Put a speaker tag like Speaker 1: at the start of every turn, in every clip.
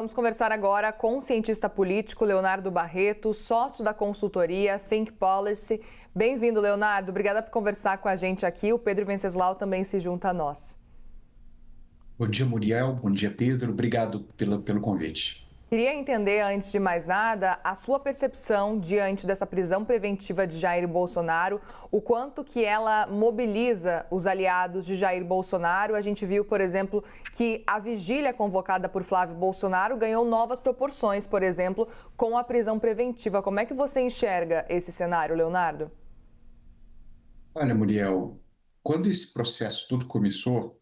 Speaker 1: Vamos conversar agora com o cientista político Leonardo Barreto, sócio da consultoria Think Policy. Bem-vindo, Leonardo. Obrigada por conversar com a gente aqui. O Pedro Venceslau também se junta a nós.
Speaker 2: Bom dia, Muriel. Bom dia, Pedro. Obrigado pelo convite.
Speaker 1: Queria entender, antes de mais nada, a sua percepção diante dessa prisão preventiva de Jair Bolsonaro, o quanto que ela mobiliza os aliados de Jair Bolsonaro. A gente viu, por exemplo, que a vigília convocada por Flávio Bolsonaro ganhou novas proporções, por exemplo, com a prisão preventiva. Como é que você enxerga esse cenário, Leonardo?
Speaker 2: Olha, Muriel, quando esse processo tudo começou,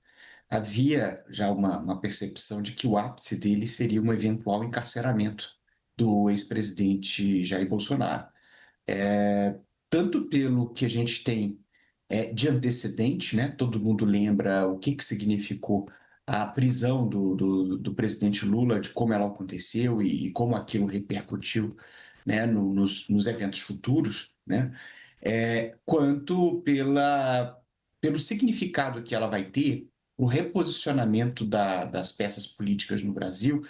Speaker 2: havia já uma percepção de que o ápice dele seria um eventual encarceramento do ex-presidente Jair Bolsonaro. Tanto pelo que a gente tem de antecedente, né? Todo mundo lembra o que significou a prisão do presidente Lula, de como ela aconteceu e como aquilo repercutiu, né, nos eventos futuros, né? Quanto pelo significado que ela vai ter, o reposicionamento das peças políticas no Brasil,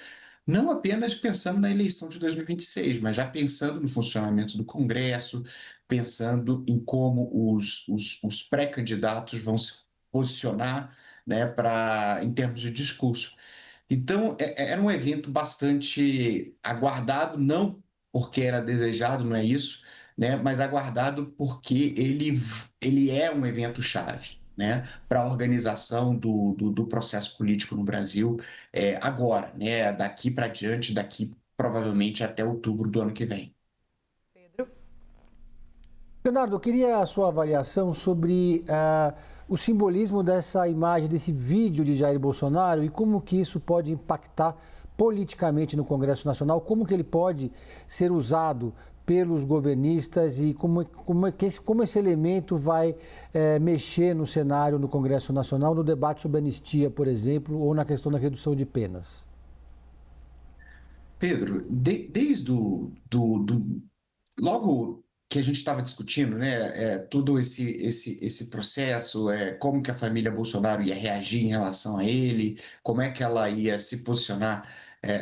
Speaker 2: não apenas pensando na eleição de 2026, mas já pensando no funcionamento do Congresso, pensando em como os pré-candidatos vão se posicionar, né, em termos de discurso. Então, era um evento bastante aguardado, não porque era desejado, não é isso, né, mas aguardado porque ele é um evento-chave, né, para a organização do processo político no Brasil agora, né, daqui para diante, daqui provavelmente até outubro do ano que vem.
Speaker 1: Pedro?
Speaker 3: Leonardo, eu queria a sua avaliação sobre o simbolismo dessa imagem, desse vídeo de Jair Bolsonaro e como que isso pode impactar politicamente no Congresso Nacional, como que ele pode ser usado pelos governistas e como esse elemento vai mexer no cenário no Congresso Nacional, no debate sobre anistia, por exemplo, ou na questão da redução de penas.
Speaker 2: Pedro, desde logo que a gente estava discutindo, né, todo esse processo, como que a família Bolsonaro ia reagir em relação a ele, como é que ela ia se posicionar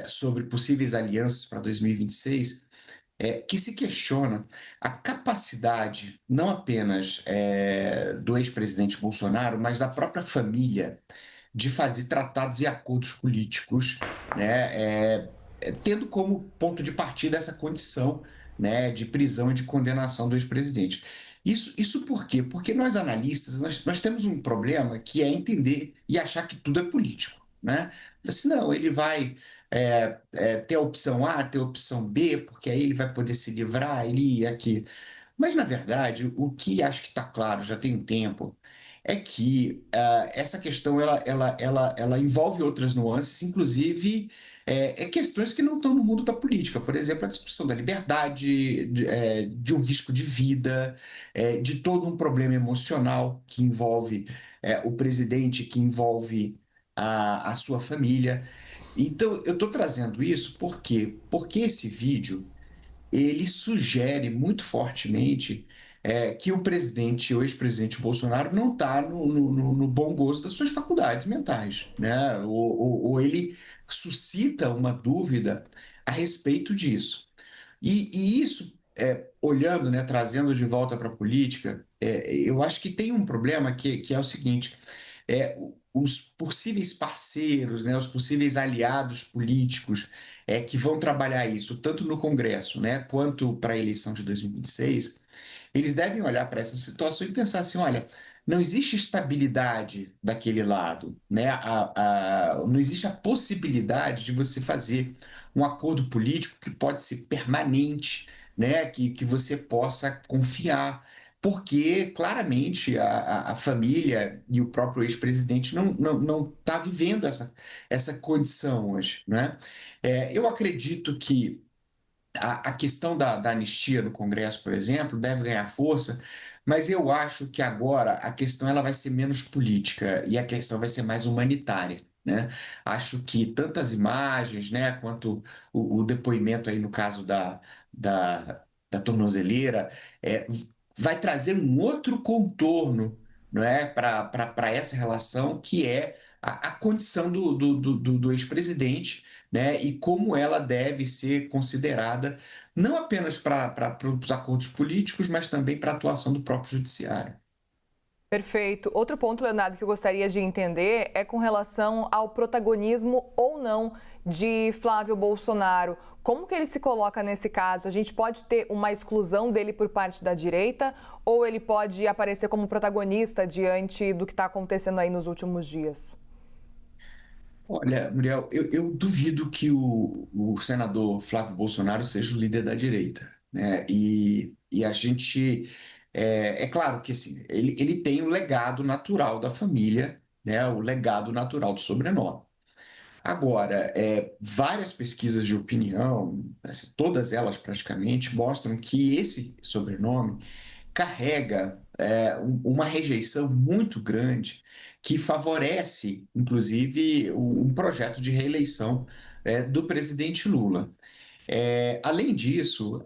Speaker 2: sobre possíveis alianças para 2026, que se questiona a capacidade, não apenas do ex-presidente Bolsonaro, mas da própria família, de fazer tratados e acordos políticos, né, tendo como ponto de partida essa condição, né, de prisão e de condenação do ex-presidente. Isso por quê? Porque nós analistas, nós temos um problema que é entender e achar que tudo é político, né? Assim, não, ele vai ter a opção A, ter a opção B, porque aí ele vai poder se livrar, ele e aqui. Mas, na verdade, o que acho que está claro já tem um tempo é que essa questão ela envolve outras nuances, inclusive questões que não estão no mundo da política. Por exemplo, a discussão da liberdade, de um risco de vida, de todo um problema emocional que envolve o presidente, que envolve a sua família. Então, eu estou trazendo isso por quê? Porque esse vídeo ele sugere muito fortemente que o presidente, o ex-presidente Bolsonaro, não está no bom gozo das suas faculdades mentais, né? Ou ele suscita uma dúvida a respeito disso. E isso, olhando, né, trazendo de volta para a política, eu acho que tem um problema que é o seguinte: os possíveis parceiros, né, os possíveis aliados políticos que vão trabalhar isso, tanto no Congresso, né, quanto para a eleição de 2026, eles devem olhar para essa situação e pensar assim: olha, não existe estabilidade daquele lado, né? Não existe a possibilidade de você fazer um acordo político que pode ser permanente, né? Que você possa confiar, porque claramente a família e o próprio ex-presidente não tá vivendo essa condição hoje, né? Eu acredito que a questão da anistia no Congresso, por exemplo, deve ganhar força, mas eu acho que agora a questão ela vai ser menos política e a questão vai ser mais humanitária, né? Acho que tantas imagens, né, quanto o depoimento aí no caso da tornozeleira, é, vai trazer um outro contorno, não é, para essa relação que é a condição do ex-presidente, né, e como ela deve ser considerada, não apenas para os acordos políticos, mas também para a atuação do próprio judiciário.
Speaker 1: Perfeito. Outro ponto, Leonardo, que eu gostaria de entender é com relação ao protagonismo ou não de Flávio Bolsonaro. Como que ele se coloca nesse caso? A gente pode ter uma exclusão dele por parte da direita ou ele pode aparecer como protagonista diante do que está acontecendo aí nos últimos dias?
Speaker 2: Olha, Muriel, eu duvido que o senador Flávio Bolsonaro seja o líder da direita, né? E a gente, é claro que assim, ele tem o legado natural da família, né? O legado natural do sobrenome. Agora, várias pesquisas de opinião, assim, todas elas praticamente, mostram que esse sobrenome carrega uma rejeição muito grande que favorece, inclusive, um projeto de reeleição do presidente Lula. Além disso,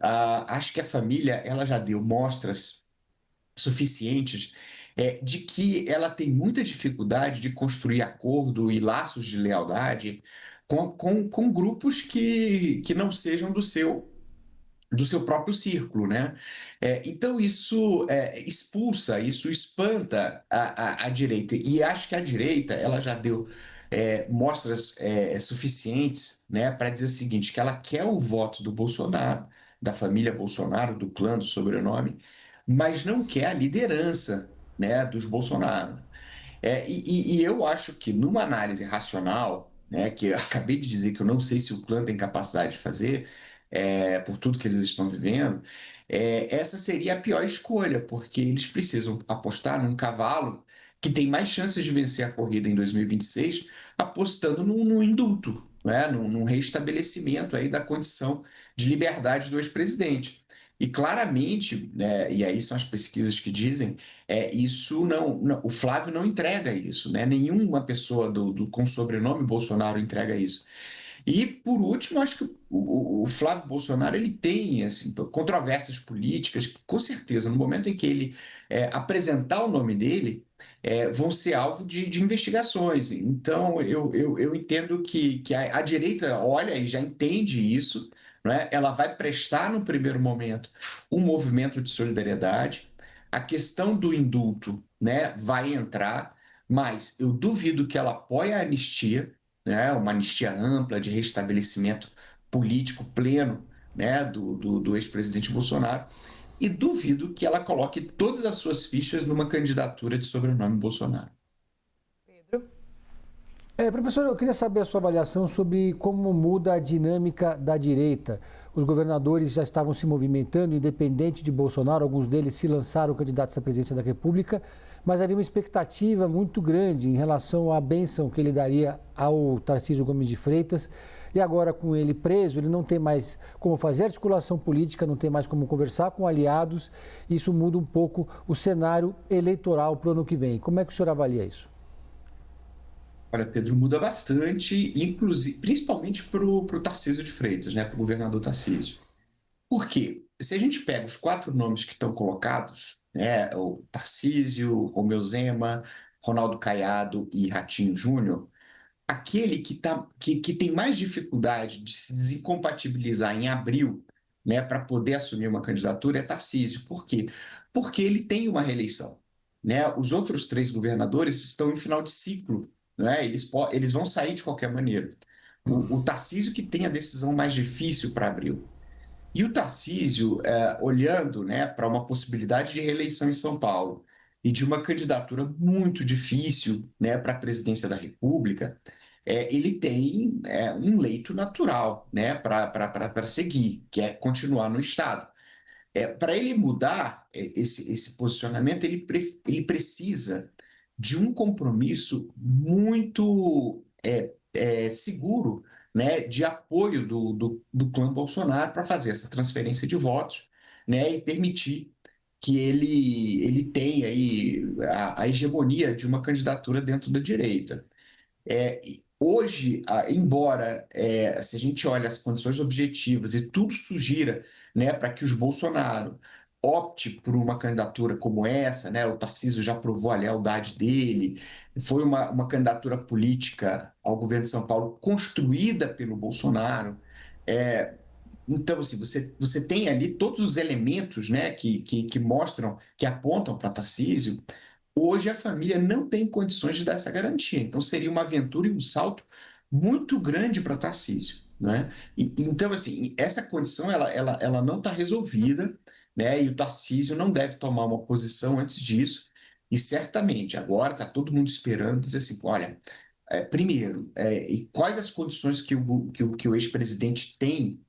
Speaker 2: acho que a família ela já deu mostras suficientes de que ela tem muita dificuldade de construir acordo e laços de lealdade com grupos que não sejam do seu próprio círculo, né? Então isso expulsa, isso espanta a direita. E acho que a direita ela já deu mostras suficientes, né, para dizer o seguinte, que ela quer o voto do Bolsonaro, da família Bolsonaro, do clã, do sobrenome, mas não quer a liderança, né, dos Bolsonaro. E eu acho que numa análise racional, né, que eu acabei de dizer que eu não sei se o clã tem capacidade de fazer, por tudo que eles estão vivendo, essa seria a pior escolha, porque eles precisam apostar num cavalo que tem mais chances de vencer a corrida em 2026, apostando no indulto, né, num reestabelecimento aí da condição de liberdade do ex-presidente. E claramente, né, e aí são as pesquisas que dizem isso o Flávio não entrega isso, né? Nenhuma pessoa com sobrenome Bolsonaro entrega isso. E, por último, acho que o Flávio Bolsonaro ele tem assim, controvérsias políticas que, com certeza, no momento em que ele apresentar o nome dele, vão ser alvo de investigações. Então, eu entendo que a direita olha e já entende isso, né? Ela vai prestar, no primeiro momento, um movimento de solidariedade. A questão do indulto, né, vai entrar, mas eu duvido que ela apoie a anistia, né, uma anistia ampla de restabelecimento político pleno, né, do ex-presidente Bolsonaro, e duvido que ela coloque todas as suas fichas numa candidatura de sobrenome Bolsonaro.
Speaker 1: Pedro?
Speaker 3: Professor, eu queria saber a sua avaliação sobre como muda a dinâmica da direita. Os governadores já estavam se movimentando, independente de Bolsonaro, alguns deles se lançaram candidatos à presidência da República, mas havia uma expectativa muito grande em relação à bênção que ele daria ao Tarcísio Gomes de Freitas. E agora, com ele preso, ele não tem mais como fazer articulação política, não tem mais como conversar com aliados. Isso muda um pouco o cenário eleitoral para o ano que vem. Como é que o senhor avalia isso?
Speaker 2: Olha, Pedro, muda bastante, inclusive, principalmente para o Tarcísio de Freitas, né, para o governador Tarcísio. Por quê? Se a gente pega os 4 nomes que estão colocados, né, o Tarcísio, Romeu Zema, Ronaldo Caiado e Ratinho Júnior, aquele que tem mais dificuldade de se desincompatibilizar em abril, né, para poder assumir uma candidatura é Tarcísio. Por quê? Porque ele tem uma reeleição, né? Os outros 3 governadores estão em final de ciclo, né? Eles vão sair de qualquer maneira. O Tarcísio que tem a decisão mais difícil para abril. E o Tarcísio, olhando, né, para uma possibilidade de reeleição em São Paulo e de uma candidatura muito difícil, né, para a presidência da República, ele tem um leito natural, né, para seguir, que é continuar no Estado. Para ele mudar esse posicionamento, ele precisa de um compromisso muito seguro, né, de apoio do clã Bolsonaro para fazer essa transferência de votos, né, e permitir que ele tenha aí a hegemonia de uma candidatura dentro da direita. Hoje, embora se a gente olha as condições objetivas e tudo sugira, né, para que os Bolsonaro opte por uma candidatura como essa, né? O Tarcísio já provou a lealdade dele, foi uma candidatura política ao governo de São Paulo construída pelo Bolsonaro. É, então, assim, você tem ali todos os elementos, né, que mostram, que apontam para Tarcísio. Hoje a família não tem condições de dar essa garantia. Então seria uma aventura e um salto muito grande para Tarcísio, né? Então, assim, essa condição ela não está resolvida, né? E o Tarcísio não deve tomar uma posição antes disso. E certamente agora está todo mundo esperando dizer assim, olha, primeiro, e quais as condições que o ex-presidente tem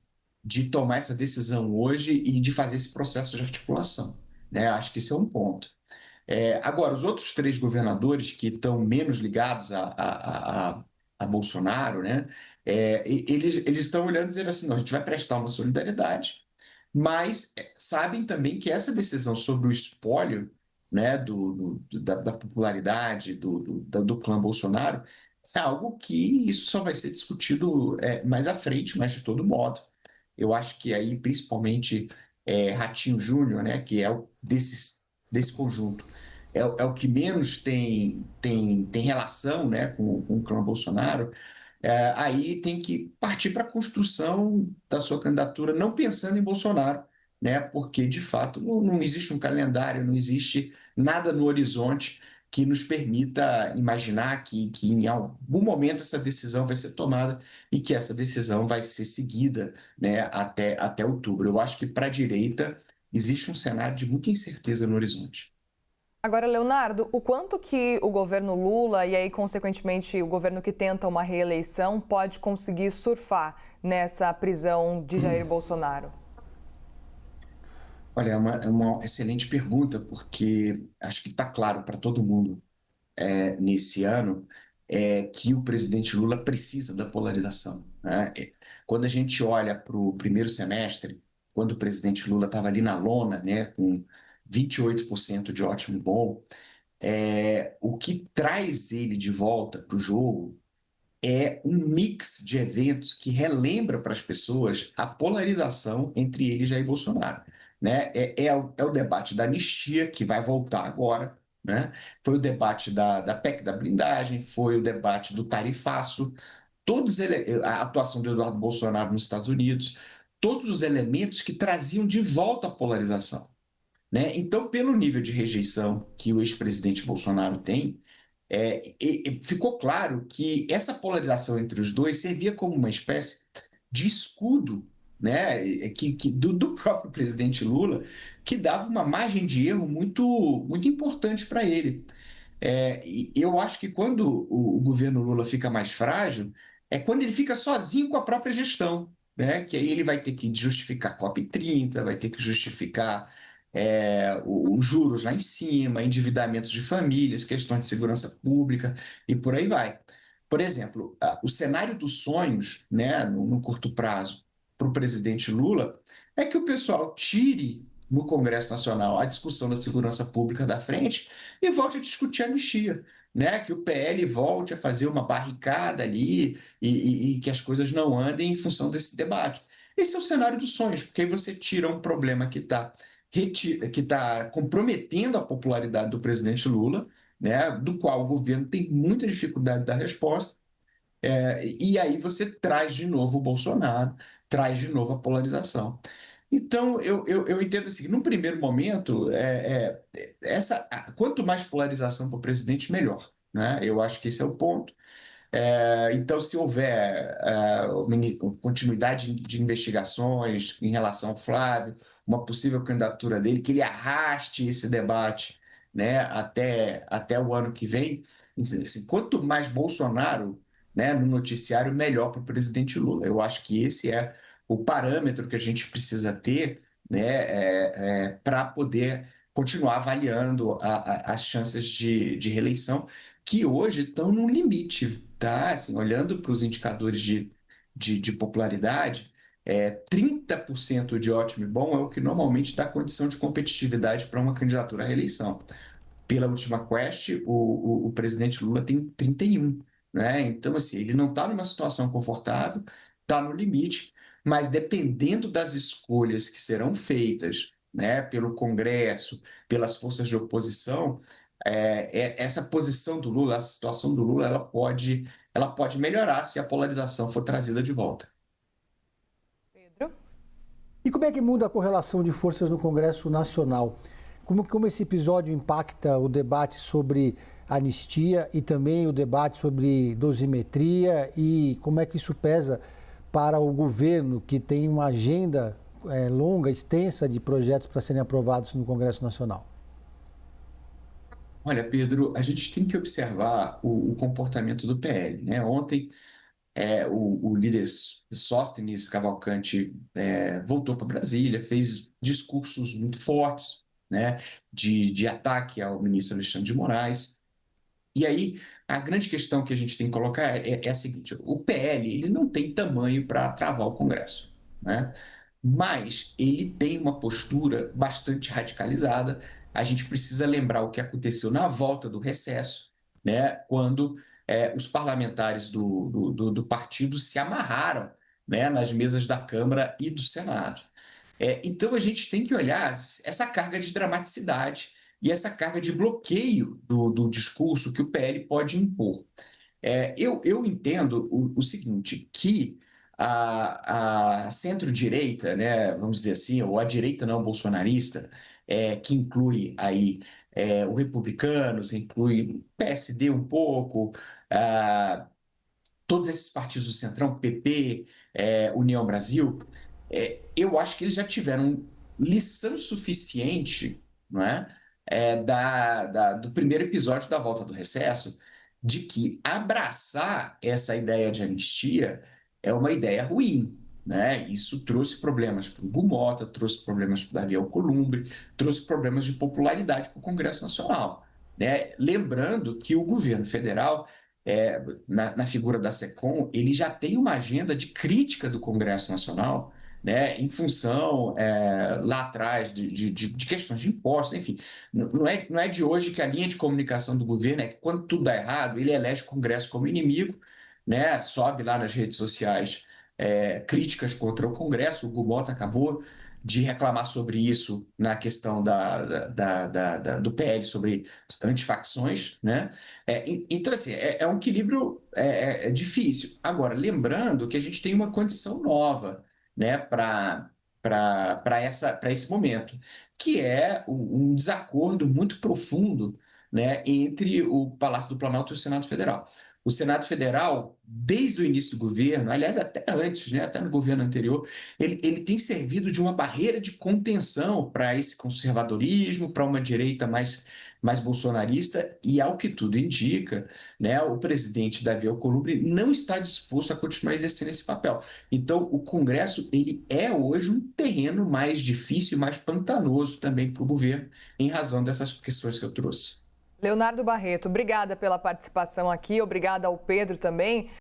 Speaker 2: de tomar essa decisão hoje e de fazer esse processo de articulação, né? Acho que esse é um ponto. Agora, os outros três governadores que estão menos ligados a Bolsonaro, né, eles estão olhando e dizendo assim, não, a gente vai prestar uma solidariedade, mas sabem também que essa decisão sobre o espólio, né, da popularidade do clã Bolsonaro é algo que isso só vai ser discutido mais à frente, mas de todo modo. Eu acho que aí, principalmente, Ratinho Júnior, né, que é desse conjunto, é o que menos tem relação, né, com o clã Bolsonaro. Aí tem que partir para a construção da sua candidatura, não pensando em Bolsonaro, né, porque, de fato, não existe um calendário, não existe nada no horizonte que nos permita imaginar que em algum momento essa decisão vai ser tomada e que essa decisão vai ser seguida, né, até outubro. Eu acho que para a direita existe um cenário de muita incerteza no horizonte.
Speaker 1: Agora, Leonardo, o quanto que o governo Lula e aí, consequentemente, o governo que tenta uma reeleição pode conseguir surfar nessa prisão de Jair Bolsonaro?
Speaker 2: Olha, é uma excelente pergunta, porque acho que está claro para todo mundo nesse ano que o presidente Lula precisa da polarização, né? Quando a gente olha para o primeiro semestre, quando o presidente Lula estava ali na lona, né, com 28% de ótimo e bom, o que traz ele de volta para o jogo é um mix de eventos que relembra para as pessoas a polarização entre ele e Jair Bolsonaro, né? É o debate da anistia, que vai voltar agora, né? Foi o debate da PEC da blindagem, foi o debate do tarifaço, a atuação do Eduardo Bolsonaro nos Estados Unidos, todos os elementos que traziam de volta a polarização, né? Então, pelo nível de rejeição que o ex-presidente Bolsonaro tem, ficou claro que essa polarização entre os dois servia como uma espécie de escudo, né, do próprio presidente Lula, que dava uma margem de erro muito, muito importante para ele. E eu acho que quando o governo Lula fica mais frágil, é quando ele fica sozinho com a própria gestão, né? Que aí ele vai ter que justificar COP30, vai ter que justificar os juros lá em cima, endividamentos de famílias, questões de segurança pública e por aí vai. Por exemplo, o cenário dos sonhos, né, no curto prazo, para o presidente Lula, é que o pessoal tire no Congresso Nacional a discussão da segurança pública da frente e volte a discutir a anistia, né? Que o PL volte a fazer uma barricada ali e que as coisas não andem em função desse debate. Esse é o cenário dos sonhos, porque aí você tira um problema que está comprometendo a popularidade do presidente Lula, né? Do qual o governo tem muita dificuldade de dar resposta, e aí você traz de novo o Bolsonaro, traz de novo a polarização. Então, eu entendo assim, num primeiro momento, quanto mais polarização para o presidente, melhor, né? Eu acho que esse é o ponto. Então, se houver continuidade de investigações em relação ao Flávio, uma possível candidatura dele, que ele arraste esse debate, né, até o ano que vem, assim, quanto mais Bolsonaro, né, no noticiário, melhor para o presidente Lula. Eu acho que esse é o parâmetro que a gente precisa ter, né, para poder continuar avaliando as chances de reeleição, que hoje estão no limite, tá? Assim, olhando para os indicadores de popularidade, 30% de ótimo e bom é o que normalmente dá condição de competitividade para uma candidatura à reeleição. Pela última Quest, o presidente Lula tem 31, né? Então, assim, ele não está numa situação confortável, está no limite, mas dependendo das escolhas que serão feitas, né, pelo Congresso, pelas forças de oposição, essa posição do Lula, a situação do Lula, ela pode melhorar se a polarização for trazida de volta.
Speaker 1: Pedro?
Speaker 3: E como é que muda a correlação de forças no Congresso Nacional? Como esse episódio impacta o debate sobre anistia e também o debate sobre dosimetria e como é que isso pesa para o governo, que tem uma agenda longa, extensa de projetos para serem aprovados no Congresso Nacional?
Speaker 2: Olha, Pedro, a gente tem que observar o comportamento do PL, né? Ontem, o líder Sóstenes Cavalcante voltou para Brasília, fez discursos muito fortes, né, de ataque ao ministro Alexandre de Moraes. E aí, a grande questão que a gente tem que colocar é a seguinte: o PL ele não tem tamanho para travar o Congresso, né? Mas ele tem uma postura bastante radicalizada. A gente precisa lembrar o que aconteceu na volta do recesso, né, quando os parlamentares do partido se amarraram, né, nas mesas da Câmara e do Senado. Então, a gente tem que olhar essa carga de dramaticidade e essa carga de bloqueio do discurso que o PL pode impor. Eu entendo o seguinte, que a centro-direita, né, vamos dizer assim, ou a direita não bolsonarista, que inclui aí o Republicanos, inclui o PSD um pouco, todos esses partidos do Centrão, PP, União Brasil, eu acho que eles já tiveram lição suficiente, não é? Do primeiro episódio da volta do recesso, de que abraçar essa ideia de anistia é uma ideia ruim. Né? Isso trouxe problemas para o Hugo Mota, trouxe problemas para o Davi Alcolumbre, trouxe problemas de popularidade para o Congresso Nacional. Né? Lembrando que o governo federal, na figura da SECOM, ele já tem uma agenda de crítica do Congresso Nacional, né, em função lá atrás de questões de impostos, enfim. Não é de hoje que a linha de comunicação do governo é que quando tudo dá errado, ele elege o Congresso como inimigo, né, sobe lá nas redes sociais críticas contra o Congresso. O Hugo Mota acabou de reclamar sobre isso na questão do PL sobre antifacções, né? Então, assim, é um equilíbrio difícil. Agora, lembrando que a gente tem uma condição nova, né, para esse momento, que é um desacordo muito profundo, né, entre o Palácio do Planalto e o Senado Federal. O Senado Federal, desde o início do governo, aliás, até antes, né, até no governo anterior, ele tem servido de uma barreira de contenção para esse conservadorismo, para uma direita mais bolsonarista, e ao que tudo indica, né, o presidente Davi Alcolumbre não está disposto a continuar exercendo esse papel. Então, o Congresso ele é hoje um terreno mais difícil e mais pantanoso também para o governo, em razão dessas questões que eu trouxe.
Speaker 1: Leonardo Barreto, obrigada pela participação aqui, obrigada ao Pedro também.